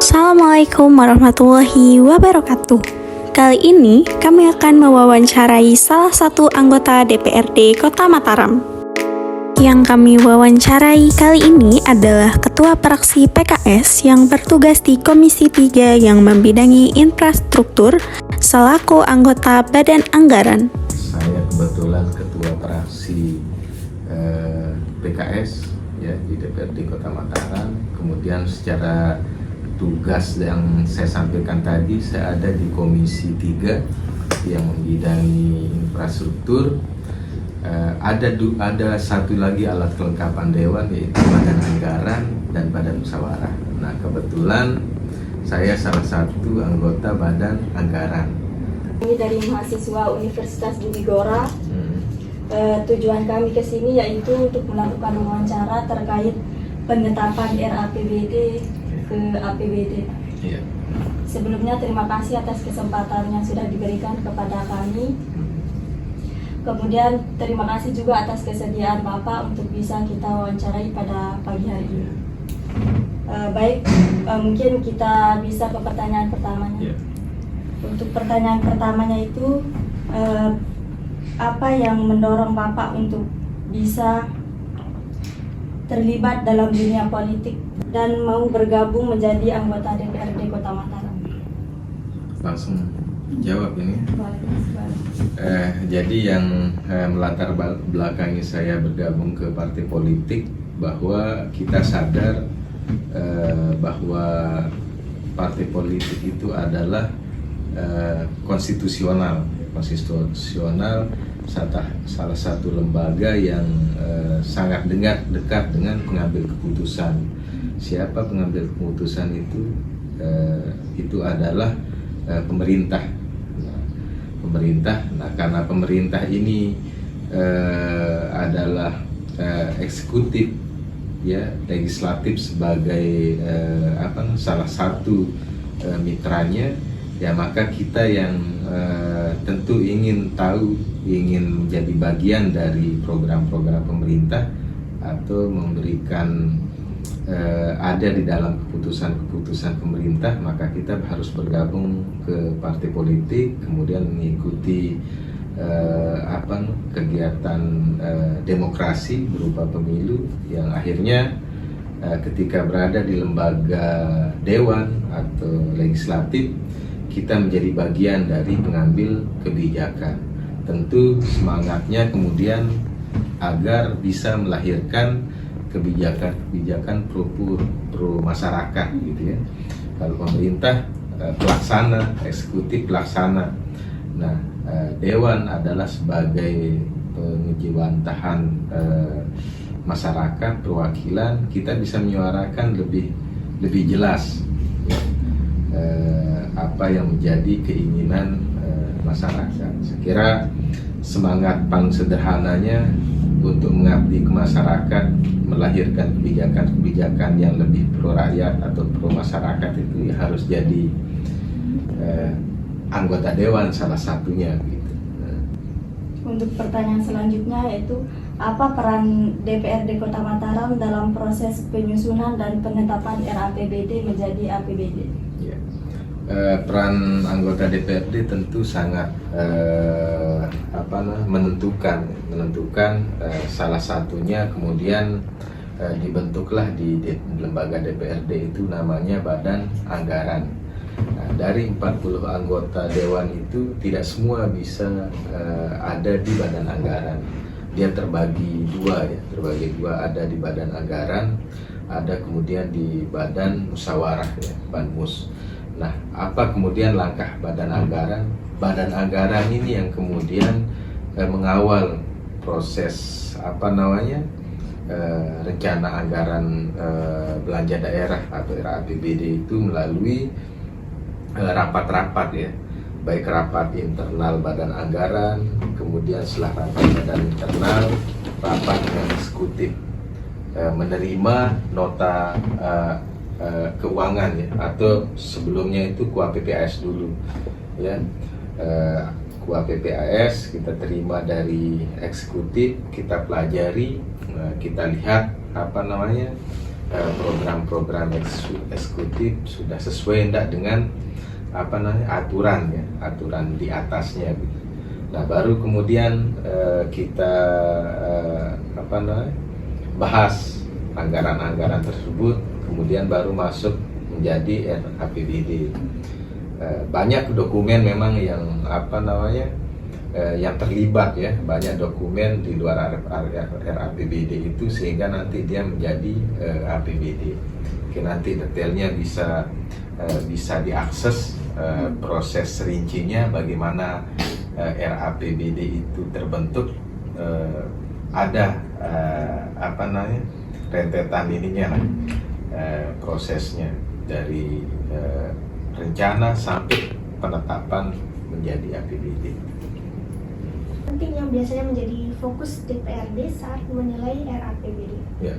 Assalamualaikum warahmatullahi wabarakatuh. Kali ini kami akan mewawancarai salah satu anggota DPRD Kota Mataram. Yang kami wawancarai kali ini adalah Ketua Praksi PKS yang bertugas di Komisi 3 yang membidangi infrastruktur selaku anggota Badan Anggaran. Saya kebetulan Ketua Praksi PKS ya di DPRD Kota Mataram. Kemudian secara tugas yang saya sampaikan tadi, saya ada di Komisi 3 yang membidangi infrastruktur. Ada satu lagi alat kelengkapan dewan, yaitu Badan Anggaran dan Badan Musyawarah. Nah, kebetulan saya salah satu anggota Badan Anggaran. Kami dari mahasiswa Universitas Budi Gora. Tujuan kami ke sini yaitu untuk melakukan wawancara terkait penetapan RAPBD ke APBD. Iya. Sebelumnya terima kasih atas kesempatan yang sudah diberikan kepada kami. Kemudian terima kasih juga atas kesediaan Bapak untuk bisa kita wawancarai pada pagi hari ini. Mungkin kita bisa ke pertanyaan pertamanya. Iya. Untuk pertanyaan pertamanya itu, apa yang mendorong Bapak untuk bisa terlibat dalam dunia politik dan mau bergabung menjadi anggota DPRD Kota Mataram? Langsung jawab ini. Baik. Jadi yang melatar belakangi saya bergabung ke partai politik, bahwa kita sadar bahwa partai politik itu adalah konstitusional, salah satu lembaga yang sangat dekat dengan pengambil keputusan. Siapa pengambil keputusan itu adalah pemerintah. Nah, karena pemerintah ini adalah eksekutif, ya, legislatif sebagai salah satu mitranya, ya, maka kita yang tentu ingin menjadi bagian dari program-program pemerintah atau memberikan ada di dalam keputusan-keputusan pemerintah, maka kita harus bergabung ke partai politik, kemudian mengikuti kegiatan demokrasi berupa pemilu, yang akhirnya ketika berada di lembaga dewan atau legislatif, kita menjadi bagian dari pengambil kebijakan. Tentu semangatnya kemudian agar bisa melahirkan kebijakan pro masyarakat, gitu ya. Kalau pemerintah pelaksana, eksekutif pelaksana. Nah, dewan adalah sebagai pengejawantahan masyarakat, perwakilan, kita bisa menyuarakan lebih jelas ya, apa yang menjadi keinginan masyarakat. Saya kira semangat paling sederhananya untuk mengabdi ke masyarakat, melahirkan kebijakan-kebijakan yang lebih pro rakyat atau pro masyarakat, itu ya harus jadi anggota dewan salah satunya, gitu. Untuk pertanyaan selanjutnya yaitu, apa peran DPRD Kota Mataram dalam proses penyusunan dan penetapan RAPBD menjadi APBD? Ya. Peran anggota DPRD tentu sangat menentukan. Salah satunya kemudian dibentuklah di lembaga DPRD itu namanya Badan Anggaran. Nah, dari 40 anggota dewan itu tidak semua bisa ada di Badan Anggaran. Dia terbagi dua, ada di Badan Anggaran, ada kemudian di Badan Musyawarah, ya, Banmus. Nah, apa kemudian langkah Badan Anggaran? Badan Anggaran ini yang kemudian mengawal proses rencana anggaran belanja daerah atau RAPBD itu melalui rapat-rapat, ya, baik rapat internal Badan Anggaran, kemudian setelah rapat badan internal, rapat dengan eksekutif, menerima nota keuangan, ya, atau sebelumnya itu KUA-PPAS dulu, ya. KUA-PPAS kita terima dari eksekutif, kita pelajari, kita lihat program-program eksekutif sudah sesuai enggak dengan aturan ya, aturan di atasnya gitu. Nah, baru kemudian kita bahas anggaran-anggaran tersebut, kemudian baru masuk menjadi APBD. Banyak dokumen memang yang yang terlibat ya, banyak dokumen di luar RAPBD itu sehingga nanti dia menjadi APBD. Oke, nanti detailnya bisa diakses proses rincinya bagaimana RAPBD itu terbentuk, ada rentetan ininya lah, prosesnya dari rencana sampai penetapan menjadi APBD. Penting yang biasanya menjadi fokus DPRD saat menilai RAPBD. Ya.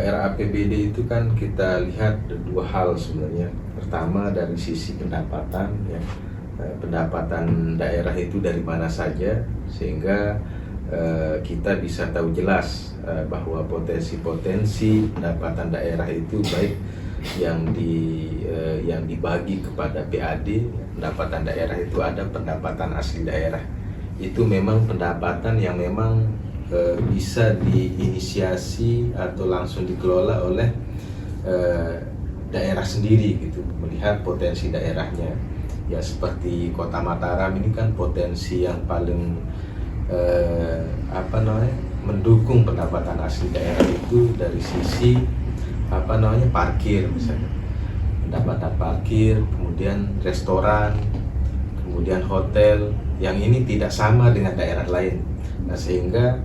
RAPBD itu kan kita lihat dua hal sebenarnya. Pertama dari sisi pendapatan ya. Pendapatan daerah itu dari mana saja sehingga kita bisa tahu jelas bahwa potensi-potensi pendapatan daerah itu baik yang dibagi kepada PAD. Pendapatan daerah itu ada pendapatan asli daerah. Itu memang pendapatan yang memang bisa diinisiasi atau langsung dikelola oleh daerah sendiri gitu, melihat potensi daerahnya. Ya seperti Kota Mataram ini kan potensi yang paling mendukung pendapatan asli daerah itu dari sisi parkir misalnya, pendapatan parkir, kemudian restoran, kemudian hotel, yang ini tidak sama dengan daerah lain. Nah, sehingga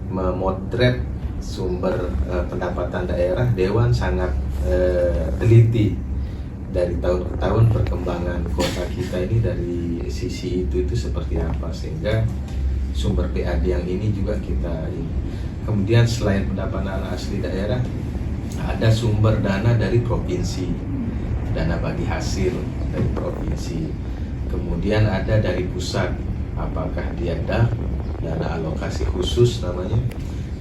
memotret sumber pendapatan daerah, Dewan sangat teliti dari tahun ke tahun perkembangan kota kita ini dari sisi itu seperti apa, sehingga sumber PAD yang ini juga kita ini. Kemudian selain pendapatan asli daerah, ada sumber dana dari provinsi, dana bagi hasil dari provinsi. Kemudian ada dari pusat, apakah dia dana alokasi khusus namanya.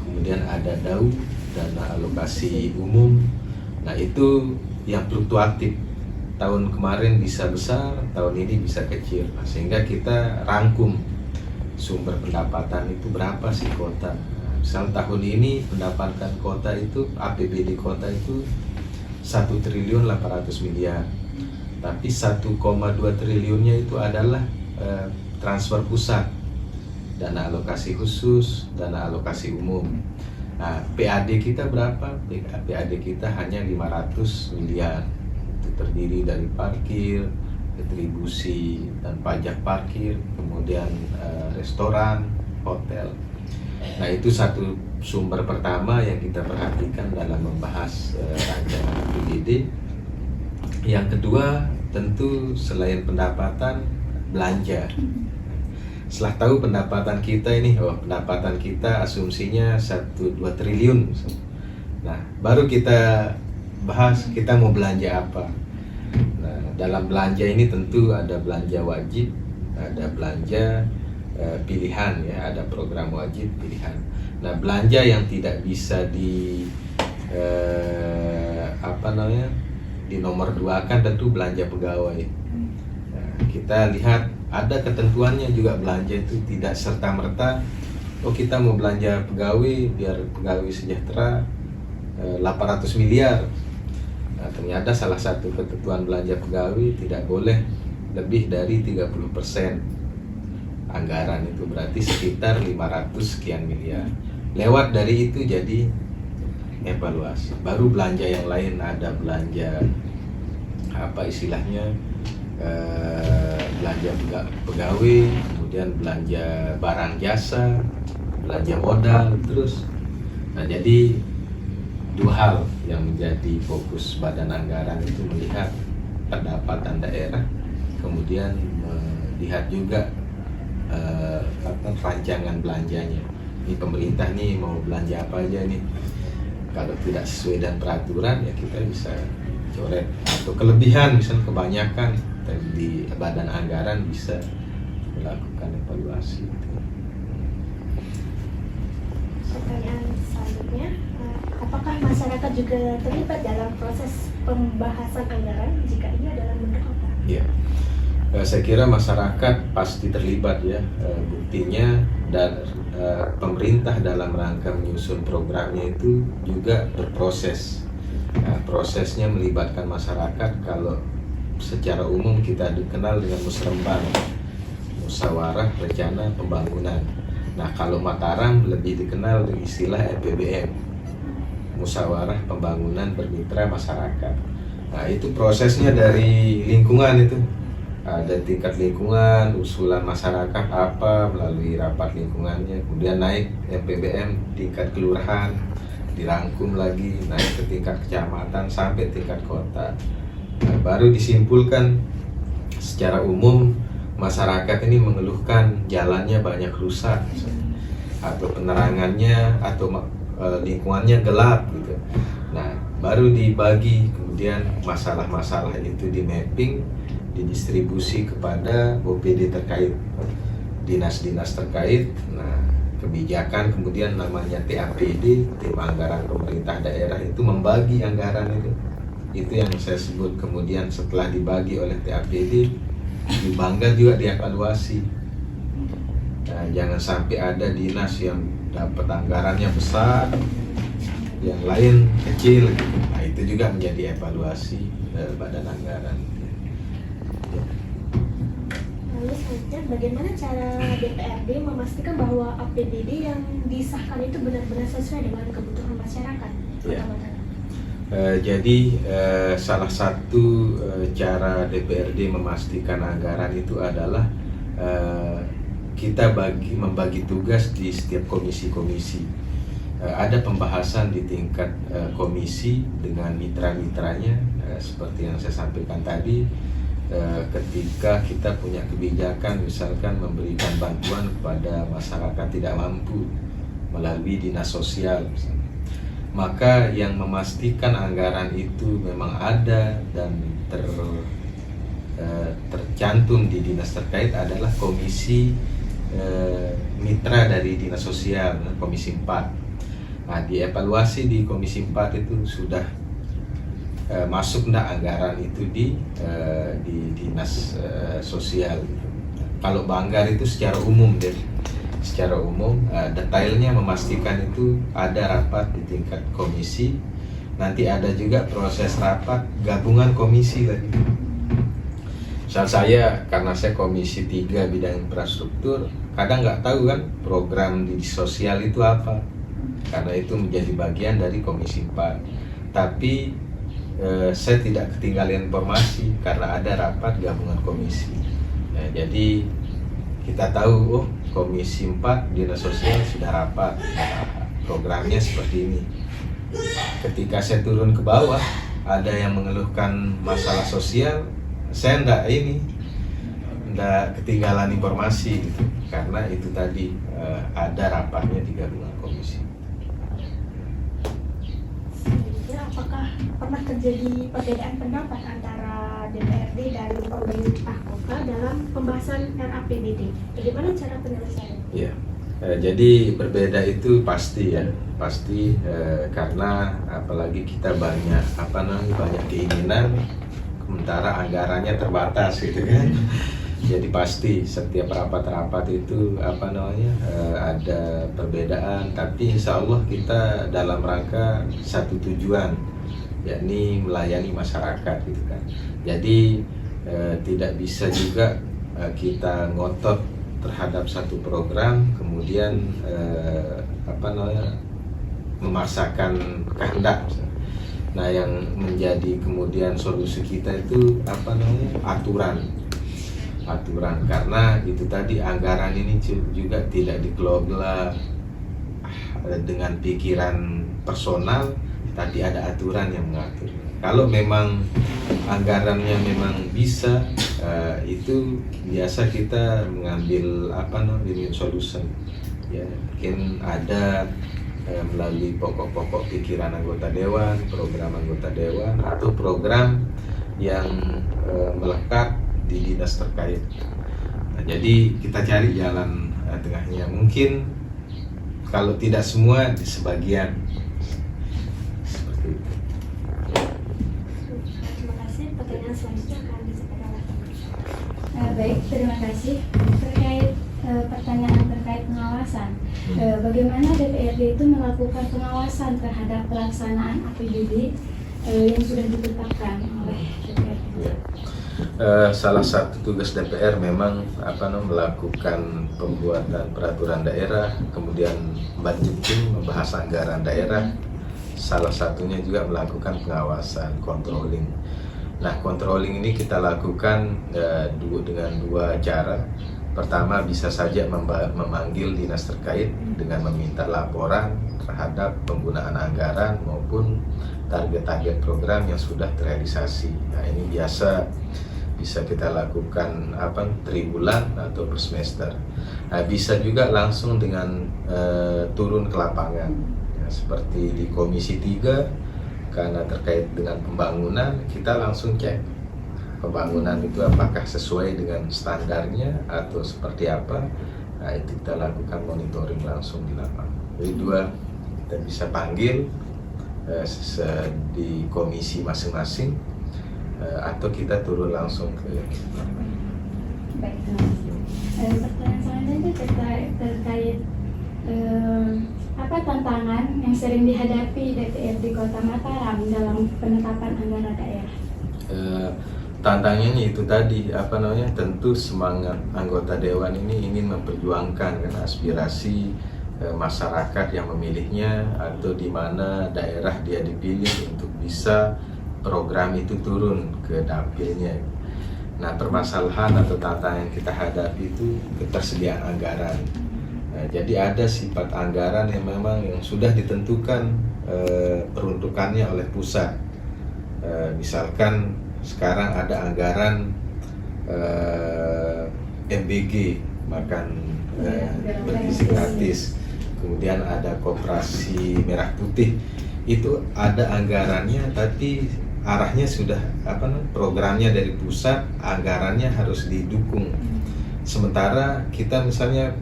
Kemudian ada DAU, dana alokasi umum. Nah, itu yang fluktuatif. Tahun kemarin bisa besar, tahun ini bisa kecil. Nah, sehingga kita rangkum sumber pendapatan itu berapa sih kota. Nah, misal tahun ini pendapatan kota itu, APBD kota itu 1.800 triliun. Tapi 1,2 triliunnya itu adalah transfer pusat, dana alokasi khusus, dana alokasi umum. Nah, PAD kita berapa? PAD kita hanya 500 miliar. Itu terdiri dari parkir, retribusi dan pajak parkir, kemudian restoran, hotel. Nah, itu satu sumber pertama yang kita perhatikan dalam membahas rancangan APBD. Yang kedua, tentu selain pendapatan, belanja. Setelah tahu pendapatan kita ini, pendapatan kita asumsinya 1-2 triliun. Nah, baru kita bahas kita mau belanja apa. Nah, dalam belanja ini tentu ada belanja wajib, ada belanja pilihan ya, ada program wajib pilihan. Nah, belanja yang tidak bisa nomor 2 kan tentu belanja pegawai. Nah, kita lihat ada ketentuannya juga, belanja itu tidak serta-merta kita mau belanja pegawai biar pegawai sejahtera 800 miliar. Nah, ternyata salah satu ketentuan belanja pegawai tidak boleh lebih dari 30% anggaran, itu berarti sekitar 500 sekian miliar. Lewat dari itu jadi evaluasi. Baru belanja yang lain, ada belanja belanja pegawai, kemudian belanja barang jasa, belanja modal terus. Nah, jadi dua hal yang menjadi fokus badan anggaran itu, melihat pendapatan daerah, kemudian melihat juga rancangan belanjanya. Ini pemerintah nih mau belanja apa aja nih. Kalau tidak sesuai dengan peraturan ya kita bisa coret, atau kelebihan misalnya kebanyakan di badan anggaran bisa melakukan evaluasi. Pertanyaan selanjutnya, Apakah masyarakat juga terlibat dalam proses pembahasan anggaran jika ini adalah bentuk apa? Ya, saya kira masyarakat pasti terlibat ya. Buktinya dan pemerintah dalam rangka menyusun programnya itu juga berproses. Prosesnya melibatkan masyarakat. Kalau secara umum kita dikenal dengan musrembang, musyawarah rencana pembangunan. Nah, kalau Mataram lebih dikenal dengan istilah MPBM, musyawarah pembangunan bermitra masyarakat. Nah, itu prosesnya dari lingkungan itu. Ada tingkat lingkungan, usulan masyarakat apa melalui rapat lingkungannya, kemudian naik MPBM tingkat kelurahan, dirangkum lagi naik ke tingkat kecamatan sampai tingkat kota. Nah, baru disimpulkan secara umum masyarakat ini mengeluhkan jalannya banyak rusak atau penerangannya atau lingkungannya gelap gitu. Nah, baru dibagi, kemudian masalah-masalah itu di mapping, didistribusi kepada OPD terkait, dinas-dinas terkait. Nah, kebijakan kemudian namanya TAPD, tim anggaran pemerintah daerah, itu membagi anggaran itu. Itu yang saya sebut kemudian setelah dibagi oleh TAPD, dibanggar juga dievaluasi. Nah, jangan sampai ada dinas yang dapat anggarannya besar, yang lain kecil. Nah, itu juga menjadi evaluasi badan anggaran. Lalu selanjutnya, bagaimana cara DPRD memastikan bahwa APBD yang disahkan itu benar-benar sesuai dengan kebutuhan masyarakat? Ya. Jadi salah satu cara DPRD memastikan anggaran itu adalah kita membagi tugas di setiap komisi-komisi. Ada pembahasan di tingkat komisi dengan mitra-mitranya, seperti yang saya sampaikan tadi. Ketika kita punya kebijakan, misalkan memberikan bantuan kepada masyarakat tidak mampu melalui dinas sosial misalnya, maka yang memastikan anggaran itu memang ada dan tercantum di dinas terkait adalah komisi mitra dari dinas sosial, komisi 4. Nah, dievaluasi di komisi 4 itu sudah masuk enggak anggaran itu di dinas sosial. Kalau banggar itu secara umum deh, secara umum detailnya memastikan itu ada rapat di tingkat komisi, nanti ada juga proses rapat gabungan komisi lagi. Misal karena saya komisi 3 bidang infrastruktur, kadang nggak tahu kan program di sosial itu apa, karena itu menjadi bagian dari komisi 4. Tapi saya tidak ketinggalan informasi karena ada rapat gabungan komisi. Ya, jadi kita tahu, komisi 4 dinas sosial sudah rapat, programnya seperti ini. Ketika saya turun ke bawah, ada yang mengeluhkan masalah sosial, saya enggak ketinggalan informasi gitu, karena itu tadi ada rapatnya di gabungan komisi. Apakah pernah terjadi perbedaan pendapat antara DPRD dan pemerintah kota dalam pembahasan RAPBD? Bagaimana cara penyelesaiannya? Ya, jadi berbeda itu pasti ya, pasti karena apalagi kita banyak banyak keinginan, sementara anggarannya terbatas gitu kan. Jadi pasti setiap rapat-rapat itu ada perbedaan, tapi insya Allah kita dalam rangka satu tujuan, yakni melayani masyarakat gitu kan. Jadi tidak bisa juga kita ngotot terhadap satu program kemudian memaksakan kehendak. Nah, yang menjadi kemudian solusi kita itu aturan, karena itu tadi anggaran ini juga tidak dikelola dengan pikiran personal, tapi ada aturan yang mengatur. Kalau memang anggarannya memang bisa, itu biasa kita mengambil win-win solution. Ya, mungkin ada melalui pokok-pokok pikiran anggota dewan, program anggota dewan, atau program yang melekat di dinas terkait. Nah, jadi kita cari jalan tengahnya. Mungkin kalau tidak semua, di sebagian. selanjutnya akan disampaikan. Baik, terima kasih. Terkait pertanyaan terkait pengawasan, bagaimana DPRD itu melakukan pengawasan terhadap pelaksanaan APBD yang sudah ditetapkan oleh DPRD? Salah satu tugas DPR memang melakukan pembuatan peraturan daerah, kemudian budgeting, membahas anggaran daerah. Salah satunya juga melakukan pengawasan, controlling. Nah, controlling ini kita lakukan dengan dua cara. Pertama, bisa saja memanggil dinas terkait dengan meminta laporan terhadap penggunaan anggaran maupun target-target program yang sudah terrealisasi. Nah, ini biasa bisa kita lakukan tribulan atau per semester. Nah, bisa juga langsung dengan turun ke lapangan, ya, seperti di Komisi 3 karena terkait dengan pembangunan, kita langsung cek pembangunan itu apakah sesuai dengan standarnya atau seperti apa. Nah, itu kita lakukan monitoring langsung di lapangan. Jadi dua, kita bisa panggil di komisi masing-masing atau kita turun langsung ke Baik, pertanyaan selanjutnya terkait apa tantangan yang sering dihadapi DPRD Kota Mataram dalam penetapan anggaran daerah? Tantangannya itu tadi tentu semangat anggota dewan ini ingin memperjuangkan aspirasi masyarakat yang memilihnya atau di mana daerah dia dipilih untuk bisa program itu turun ke dapilnya. Nah, permasalahan atau tantangan yang kita hadapi itu ketersediaan anggaran. Nah, jadi ada sifat anggaran yang memang yang sudah ditentukan peruntukannya oleh pusat. Misalkan sekarang ada anggaran MBG, makan bergizi gratis, kemudian ada koperasi merah putih. Itu ada anggarannya, tapi arahnya sudah programnya dari pusat, anggarannya harus didukung. Sementara kita misalnya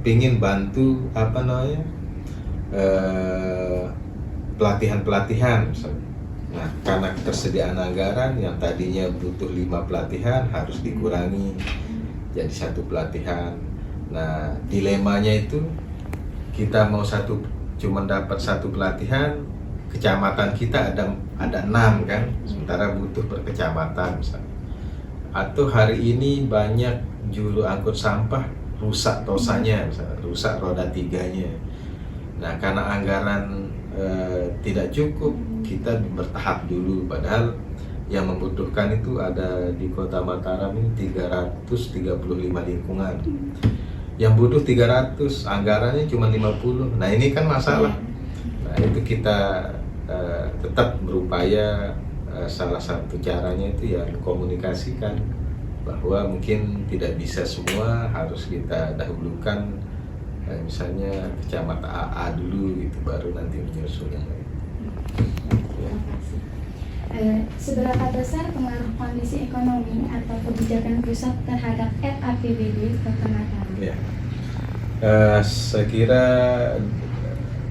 ingin bantu pelatihan misalnya. Nah, karena ketersediaan anggaran yang tadinya butuh 5 pelatihan harus dikurangi jadi 1 pelatihan. Nah, dilemanya itu kita mau cuma dapat 1 pelatihan, kecamatan kita ada 6 kan, sementara butuh per kecamatan misalnya. Atau hari ini banyak juru angkut sampah rusak tosanya, misalnya rusak roda 3-nya. Nah, karena anggaran tidak cukup, kita bertahap dulu, padahal yang membutuhkan itu ada di Kota Mataram ini 335 lingkungan. Yang butuh 300, anggarannya cuma 50. Nah, ini kan masalah. Nah, itu kita tetap berupaya, salah satu caranya itu ya komunikasikan bahwa mungkin tidak bisa semua, harus kita dahulukan misalnya kecamatan AA dulu gitu, baru nanti menyusul yang lain. Terima kasih. Seberapa besar pengaruh kondisi ekonomi atau kebijakan pusat terhadap RAPBD Kota Mataram? Ya. Saya kira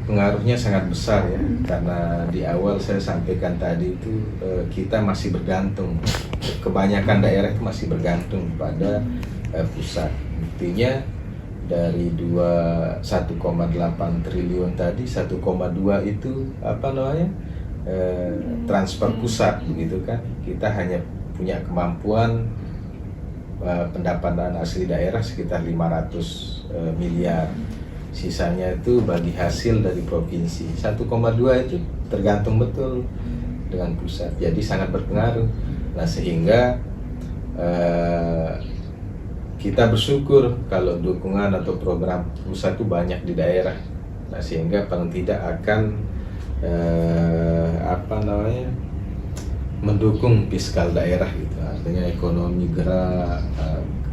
pengaruhnya sangat besar ya, karena di awal saya sampaikan tadi itu kita masih bergantung, kebanyakan daerah itu masih bergantung pada pusat. Buktinya dari 1,8 triliun tadi, 1,2 itu transfer pusat begitu kan. Kita hanya punya kemampuan pendapatan asli daerah sekitar 500 miliar. Sisanya itu bagi hasil dari provinsi. 1,2 itu tergantung betul dengan pusat. Jadi sangat berpengaruh. Nah, sehingga kita bersyukur kalau dukungan atau program pusat itu banyak di daerah. Nah, sehingga paling tidak akan mendukung fiskal daerah gitu. Artinya ekonomi gerak,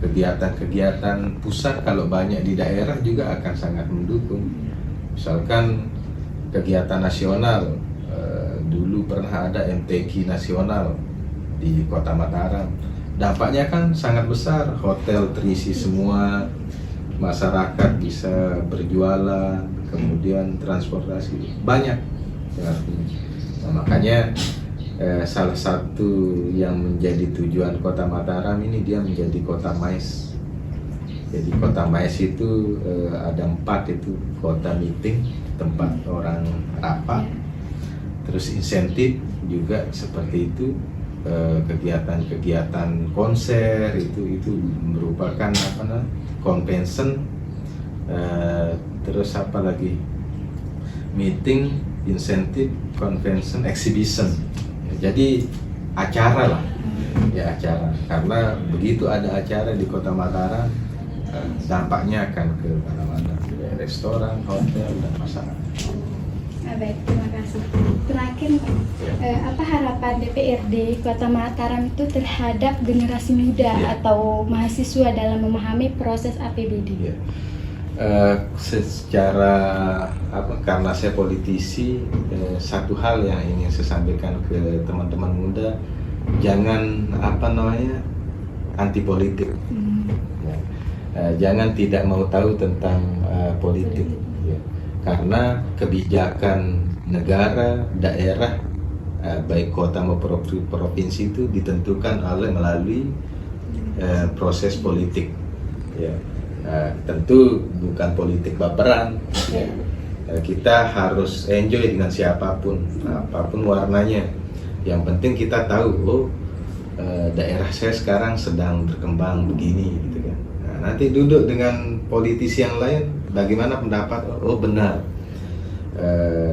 kegiatan-kegiatan pusat kalau banyak di daerah juga akan sangat mendukung. Misalkan kegiatan nasional, dulu pernah ada MTQ nasional di Kota Mataram. Dampaknya kan sangat besar, hotel terisi semua, masyarakat bisa berjualan, kemudian transportasi banyak. Nah, makanya salah satu yang menjadi tujuan Kota Mataram ini dia menjadi kota MAES. Jadi kota MAES itu ada 4, itu kota meeting, tempat orang rapat, terus insentif juga seperti itu, kegiatan-kegiatan konser itu merupakan convention, terus apa lagi, meeting, insentif, convention, exhibition. Jadi acara lah, ya acara. Karena begitu ada acara di Kota Mataram, dampaknya akan ke mana-mana, restoran, hotel, dan masyarakat. Baik, terima kasih. Terakhir, Pak, apa harapan DPRD Kota Mataram itu terhadap generasi muda atau mahasiswa dalam memahami proses APBD? Ya. Secara karena saya politisi, satu hal yang ingin saya sampaikan ke teman-teman muda, jangan anti politik. Ya. Jangan tidak mau tahu tentang politik, ya. Karena kebijakan negara, daerah, baik kota maupun provinsi itu ditentukan melalui proses politik, ya. Tentu bukan politik baperan, ya. Kita harus enjoy dengan siapapun, apapun warnanya. Yang penting kita tahu, daerah saya sekarang sedang berkembang begini, gitu kan. Nah, nanti duduk dengan politisi yang lain, bagaimana pendapat? Oh benar,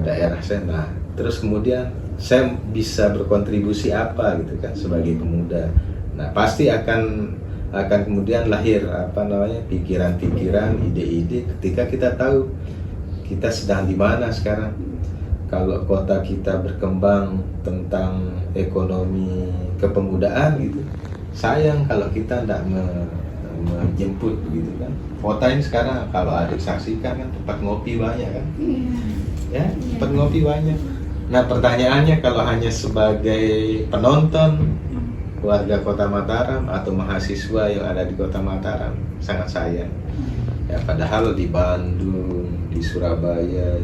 daerah saya. Nah, terus kemudian saya bisa berkontribusi apa, gitu kan, sebagai pemuda. Nah, pasti akan kemudian lahir pikiran-pikiran, ide-ide ketika kita tahu kita sedang di mana sekarang. Kalau kota kita berkembang tentang ekonomi kepemudaan gitu, sayang kalau kita tidak menjemput begitu kan. Kota ini sekarang kalau ada saksikan kan tempat ngopi banyak kan, ya tempat ngopi banyak. Nah pertanyaannya, kalau hanya sebagai penonton, warga Kota Mataram atau mahasiswa yang ada di Kota Mataram, sangat sayang. Ya, padahal di Bandung, di Surabaya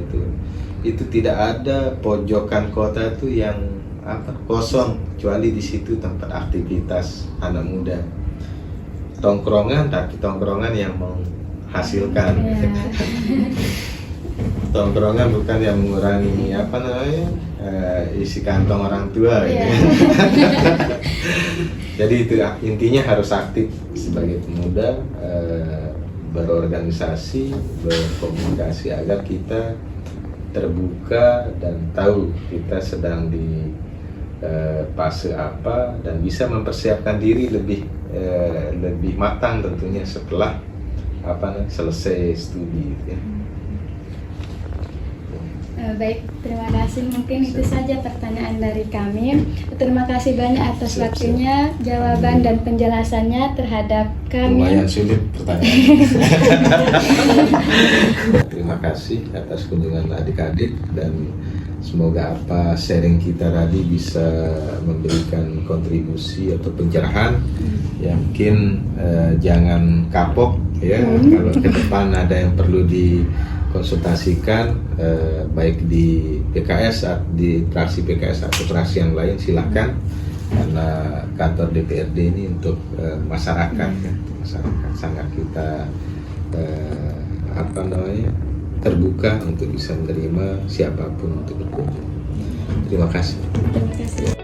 itu tidak ada pojokan kota itu yang kosong, kecuali di situ tempat aktivitas anak muda. Tongkrongan, tapi tongkrongan yang menghasilkan. Tongkrongan bukan yang mengurangi isi kantong orang tua. Jadi itu intinya, harus aktif sebagai pemuda, berorganisasi, berkomunikasi agar kita terbuka dan tahu kita sedang di fase apa, dan bisa mempersiapkan diri lebih matang tentunya setelah selesai studi, ya. Baik, terima kasih. Mungkin itu saja pertanyaan dari kami. Terima kasih banyak atas waktunya, jawaban dan penjelasannya terhadap kami. Lumayan sulit pertanyaan. Terima kasih atas kunjungan adik-adik, dan semoga sharing kita tadi bisa memberikan kontribusi atau pencerahan. Ya, mungkin jangan kapok, ya. Kalau ke depan ada yang perlu dikonsultasikan, baik di PKS, di fraksi PKS atau fraksi yang lain, silahkan. Karena kantor DPRD ini untuk masyarakat, ya. Masyarakat sangat kita terbuka untuk bisa menerima siapapun untuk berkunjung. Terima kasih. Terima kasih.